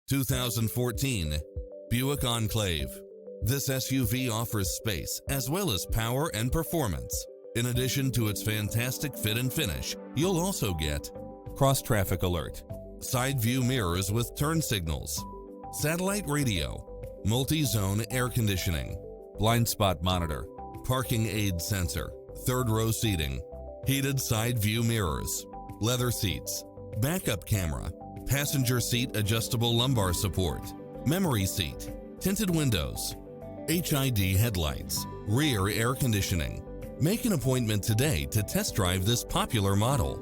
2014 Buick Enclave. This SUV offers space as well as power and performance. In addition to its fantastic fit and finish, you'll also get cross-traffic alert, side view mirrors with turn signals, satellite radio, multi-zone air conditioning, blind spot monitor, parking aid sensor, third row seating, heated side view mirrors, leather seats, backup camera, passenger seat adjustable lumbar support, memory seat, tinted windows, HID headlights, rear air conditioning. Make an appointment today to test drive this popular model.